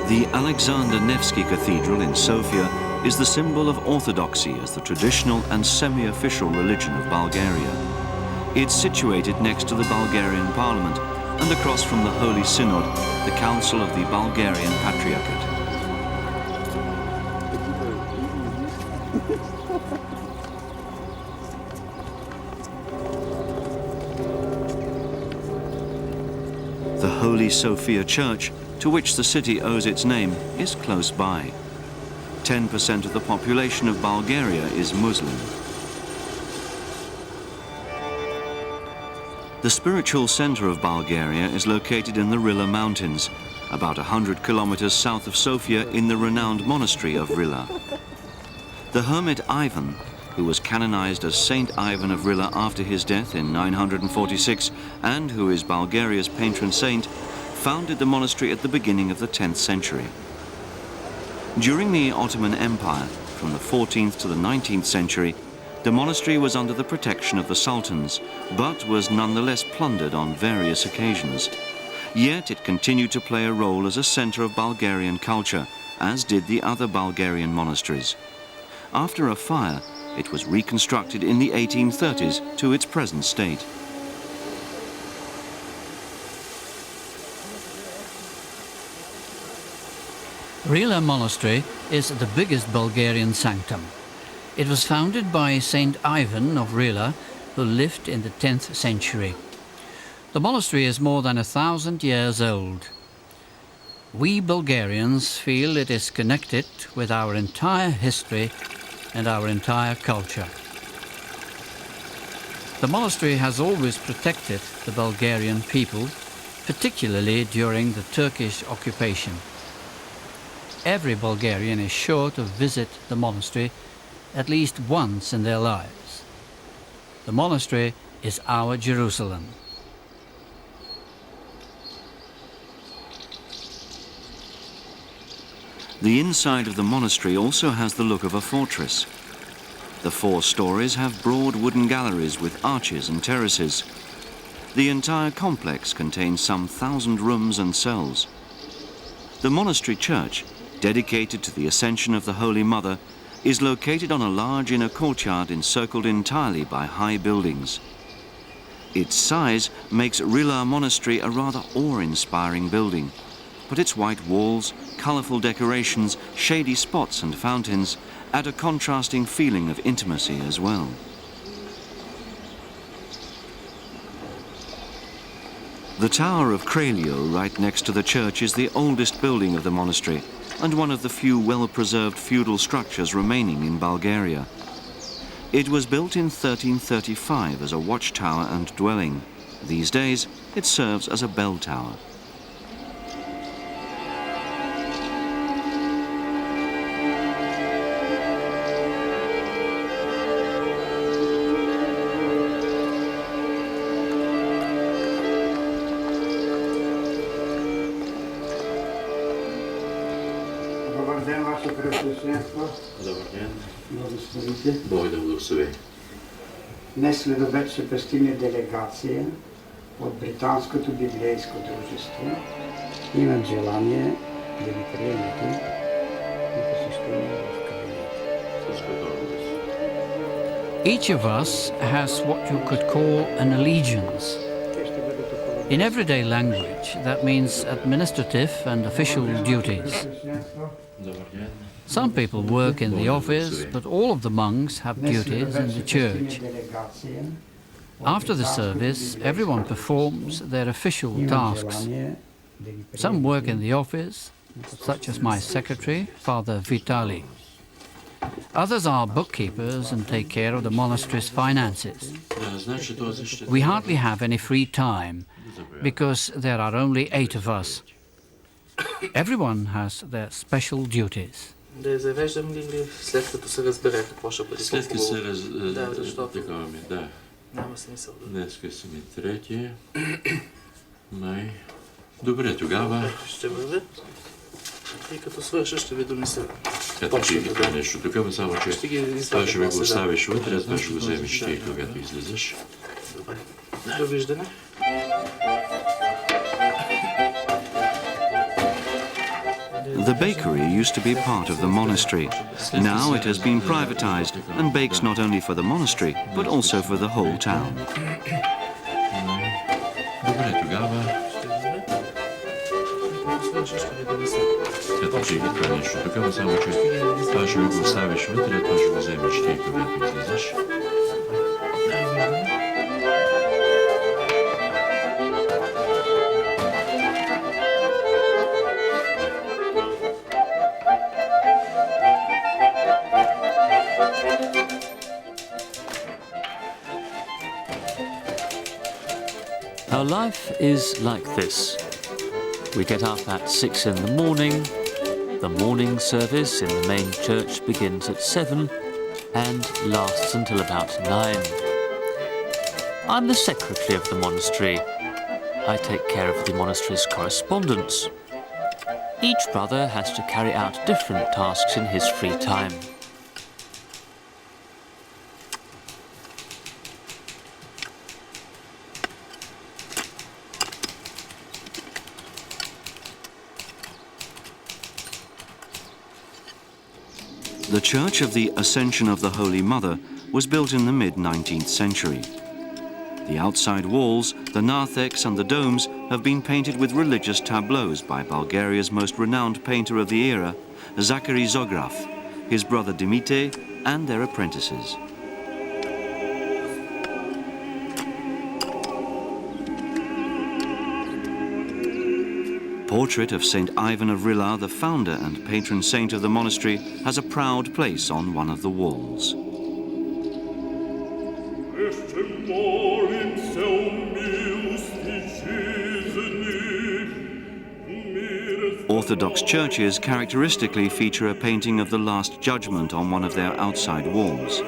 The Alexander Nevsky Cathedral in Sofia is the symbol of orthodoxy as the traditional and semi-official religion of Bulgaria. It's situated next to the Bulgarian Parliament and across from the Holy Synod, the Council of the Bulgarian Patriarchate. The Holy Sophia Church, to which the city owes its name, is close by. 10% of the population of Bulgaria is Muslim. The spiritual center of Bulgaria is located in the Rila Mountains, about 100 kilometers south of Sofia in the renowned monastery of Rila. The hermit Ivan, who was canonized as Saint Ivan of Rila after his death in 946 and who is Bulgaria's patron saint, founded the monastery at the beginning of the 10th century. During the Ottoman Empire, from the 14th to the 19th century, the monastery was under the protection of the sultans, but was nonetheless plundered on various occasions. Yet it continued to play a role as a center of Bulgarian culture, as did the other Bulgarian monasteries. After a fire, it was reconstructed in the 1830s to its present state. Rila Monastery is the biggest Bulgarian sanctum. It was founded by Saint Ivan of Rila, who lived in the 10th century. The monastery is more than 1,000 years old. We Bulgarians feel it is connected with our entire history and our entire culture. The monastery has always protected the Bulgarian people, particularly during the Turkish occupation. Every Bulgarian is sure to visit the monastery at least once in their lives. The monastery is our Jerusalem. The inside of the monastery also has the look of a fortress. The 4 stories have broad wooden galleries with arches and terraces. The entire complex contains some 1,000 rooms and cells. The monastery church, dedicated to the Ascension of the Holy Mother, is located on a large inner courtyard encircled entirely by high buildings. Its size makes Rila Monastery a rather awe-inspiring building, but its white walls, colourful decorations, shady spots and fountains add a contrasting feeling of intimacy as well. The Tower of Kralio, right next to the church, is the oldest building of the monastery and one of the few well-preserved feudal structures remaining in Bulgaria. It was built in 1335 as a watchtower and dwelling. These days, it serves as a bell tower. Добър ден. Благословите. Бог да благослови. Днес следобед ще пристигне делегация от Британското библейско дружество. Имат желание да ви приемете и посещение в кабинет. Each of us has what you could call an allegiance. In everyday language, that means administrative and official duties. Some people work in the office, but all of the monks have duties in the church. After the service, everyone performs their official tasks. Some work in the office, such as my secretary, Father Vitali. Others are bookkeepers and take care of the monastery's finances. We hardly have any free time, because there are only 8 of us. Everyone has their special duties. Да я завеждам ли или след като се разбере какво ще бъде? След като се Да, защото такова ми, да. няма смисъл. Днеска са ми 3 май. Добре, тогава. Ще бъде. И като свърша, ще ви донеса. Ето, че има нещо тук, само че това ще ми го оставиш утре, това ще го вземеш ти, когато излизаш. Добре. Довиждане. The bakery used to be part of the monastery. Now it has been privatized and bakes not only for the monastery, but also for the whole town. Добре, тогава ето ще ги това нещо. Тогава само, че това ще го оставиш вътре, това ще го вземеш ти, когато излизаш. Our life is like this. We get up at 6 in the morning, the morning service in the main church begins at 7 and lasts until about 9. I'm the secretary of the monastery. I take care of the monastery's correspondence. Each brother has to carry out different tasks in his free time. The Church of the Ascension of the Holy Mother was built in the mid-19th century. The outside walls, the narthex and the domes have been painted with religious tableaus by Bulgaria's most renowned painter of the era, Zachary Zograf, his brother Dimite and their apprentices. Portrait of Saint Ivan of Rila, the founder and patron saint of the monastery, has a proud place on one of the walls. Orthodox churches characteristically feature a painting of the Last Judgment on one of their outside walls.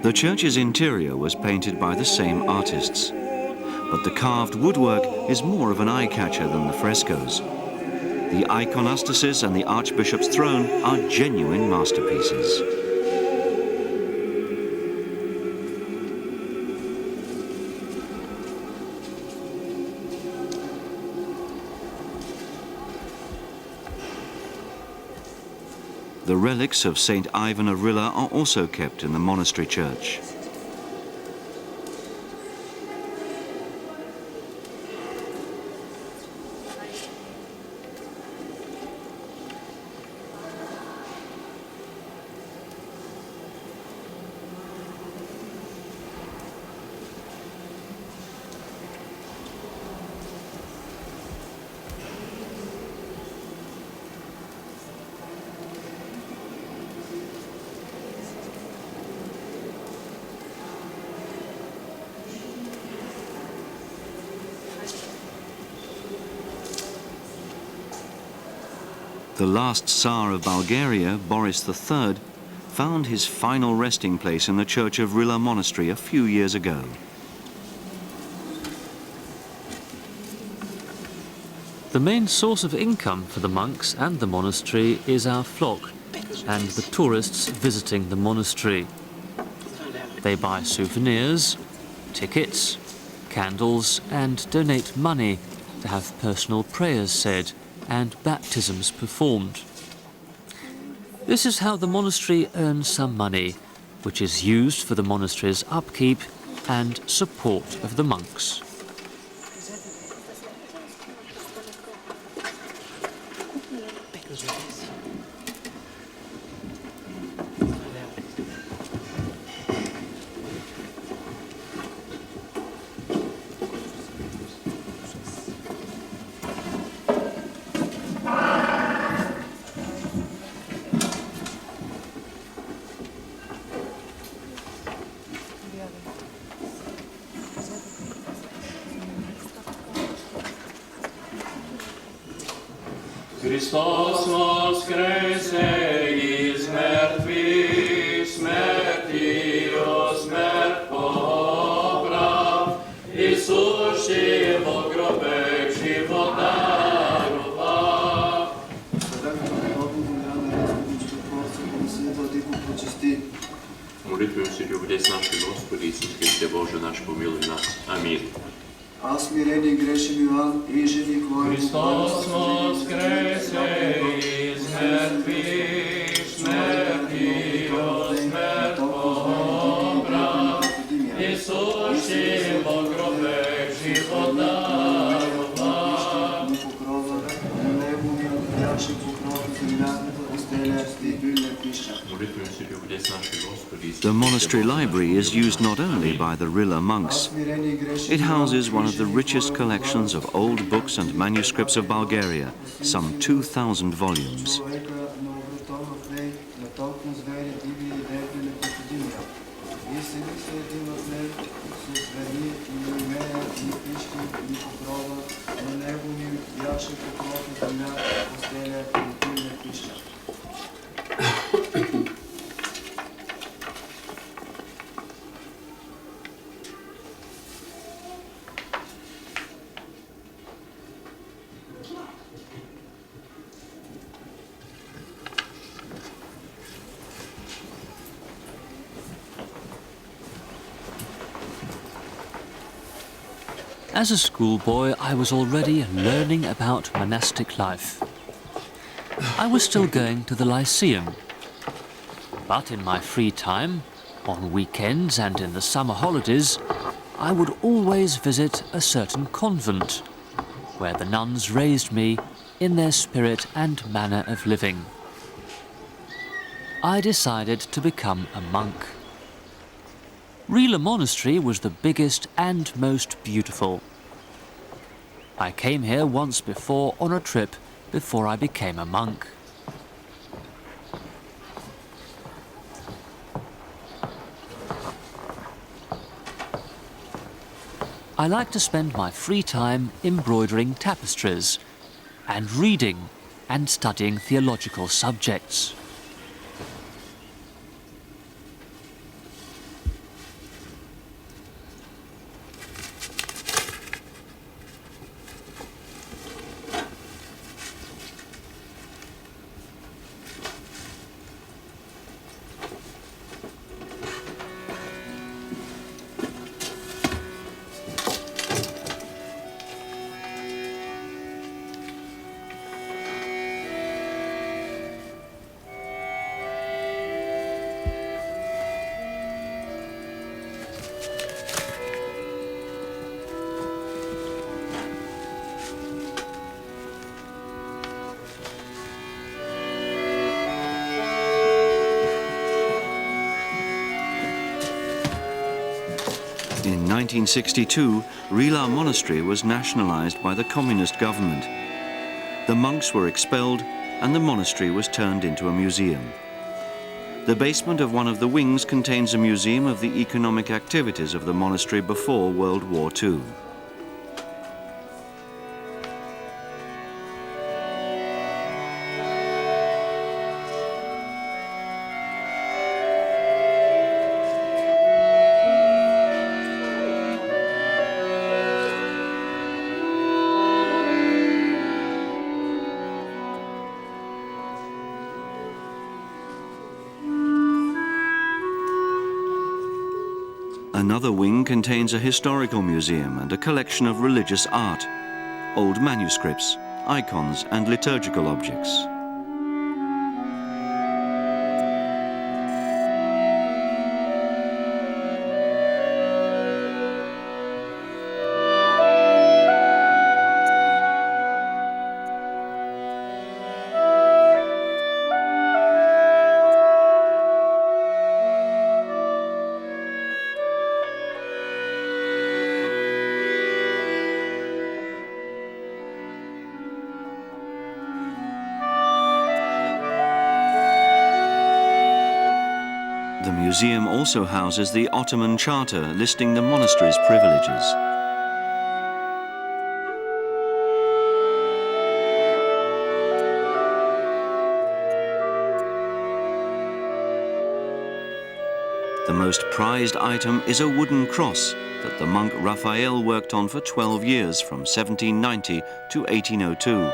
The church's interior was painted by the same artists, but the carved woodwork is more of an eye-catcher than the frescoes. The iconostasis and the Archbishop's throne are genuine masterpieces. The relics of Saint Ivan of Rila are also kept in the monastery church. The last Tsar of Bulgaria, Boris III, found his final resting place in the Church of Rila Monastery a few years ago. The main source of income for the monks and the monastery is our flock and the tourists visiting the monastery. They buy souvenirs, tickets, candles, and donate money to have personal prayers said and baptisms performed. This is how the monastery earns some money, which is used for the monastery's upkeep and support of the monks. Hristos voskrese iz mrtvých, smrti o smrt poprav, Isus živo grobek život daroval. Молитвуем се, любовь нашей Господи Иисус Христе Боже наш, помилуй нас. Аминь. A smireni grešim Ivan, iženi kvar Hristos voskrese iz mrtvých, smrti o smrt poprav, Isus živo grobek život daroval. The monastery library is used not only by the Rila monks. It houses one of the richest collections of old books and manuscripts of Bulgaria, some 2,000 volumes. As a schoolboy, I was already learning about monastic life. I was still going to the Lyceum, but in my free time, on weekends and in the summer holidays, I would always visit a certain convent, where the nuns raised me in their spirit and manner of living. I decided to become a monk. Rila Monastery was the biggest and most beautiful. I came here once before on a trip before I became a monk. I like to spend my free time embroidering tapestries and reading and studying theological subjects. In 1962, Rila Monastery was nationalized by the communist government. The monks were expelled and the monastery was turned into a museum. The basement of one of the wings contains a museum of the economic activities of the monastery before World War II. Another wing contains a historical museum and a collection of religious art, old manuscripts, icons and liturgical objects. The museum also houses the Ottoman Charter listing the monastery's privileges. The most prized item is a wooden cross that the monk Raphael worked on for 12 years from 1790 to 1802.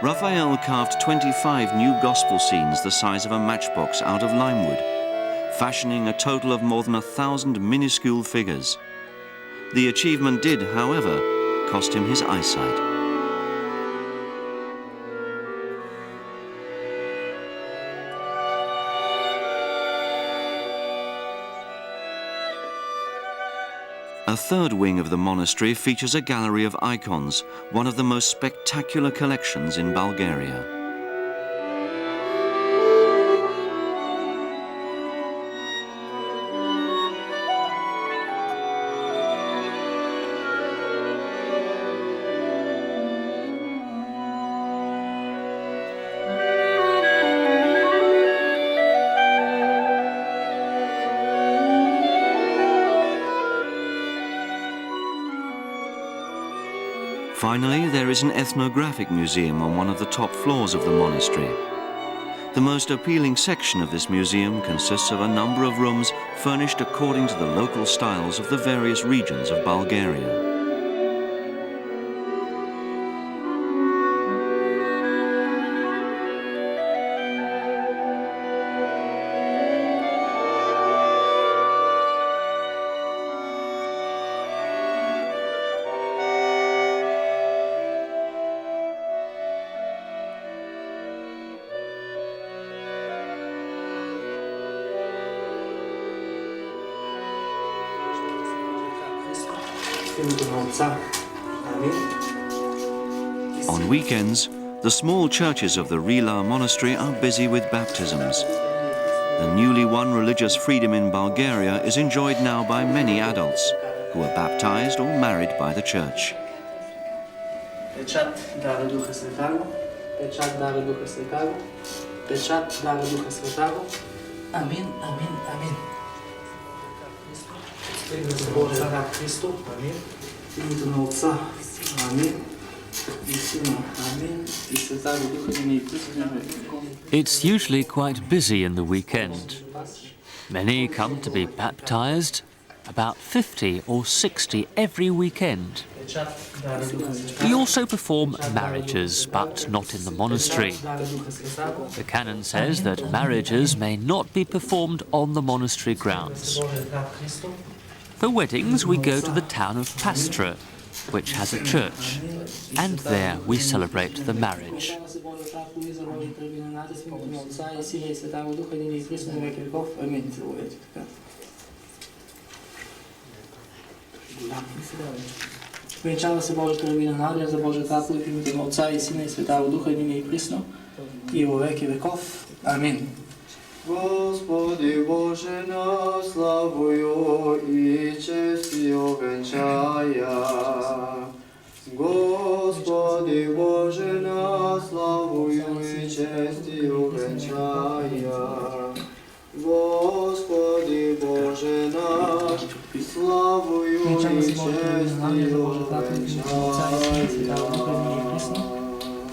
Raphael carved 25 new gospel scenes the size of a matchbox out of limewood, fashioning a total of more than 1,000 minuscule figures. The achievement did, however, cost him his eyesight. A third wing of the monastery features a gallery of icons, one of the most spectacular collections in Bulgaria. Finally, there is an ethnographic museum on one of the top floors of the monastery. The most appealing section of this museum consists of a number of rooms furnished according to the local styles of the various regions of Bulgaria. On weekends, the small churches of the Rila monastery are busy with baptisms. The newly won religious freedom in Bulgaria is enjoyed now by many adults who are baptized or married by the church. Печат дара Духа Святаго, печат дара Духа Святаго, печат дара Духа Святаго. Амин, амин, амин. Боже, раб Христу, амин. Името на Отца, амин. И Сина, амин. И Святаго Духа ни It's usually quite busy in the weekend. Many come to be baptized, about 50 or 60 every weekend. We also perform marriages, but not in the monastery. The canon says that marriages may not be performed on the monastery grounds. For weddings, we go to the town of Pastra, which has a church, and there we celebrate the marriage. Венчава се Божията любина Мария, за Божия заповед в името на Отца и Сина и Святаго Духа, ныне и присно, и во веки веков. Амин. Господи Боже, на славою и честью венчая. Господи Боже, на славою и честью венчая. Господи Боже, на славою и честью венчая.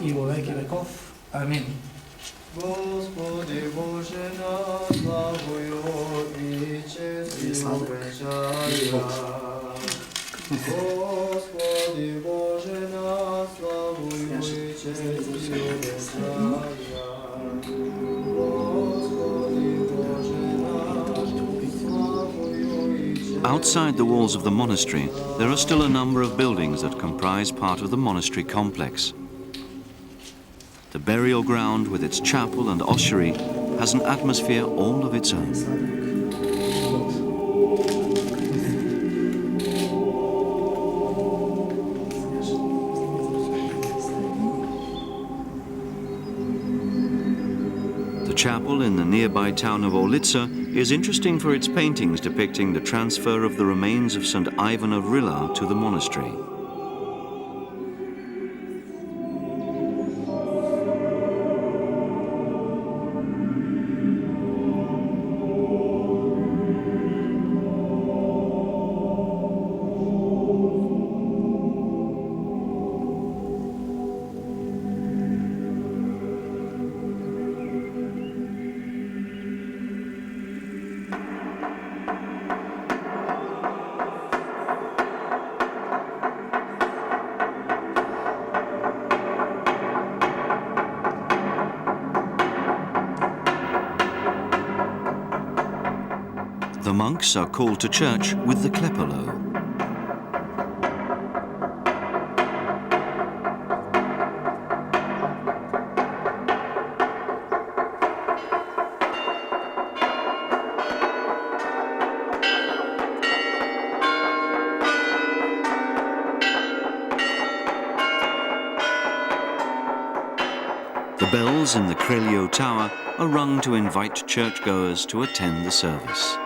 И во веки веков. Амин. Господи Боже, на славою и честью венчая. Господи Боже, на славою и честью венчая. Господи Боже, на славою и честью Outside the walls of the monastery, there are still a number of buildings that comprise part of the monastery complex. The burial ground with its chapel and ossuary has an atmosphere all of its own. The chapel in the nearby town of Orlica is interesting for its paintings depicting the transfer of the remains of St. Ivan of Rila to the monastery. The monks are called to church with the klepolo. The bells in the Crelio Tower are rung to invite churchgoers to attend the service.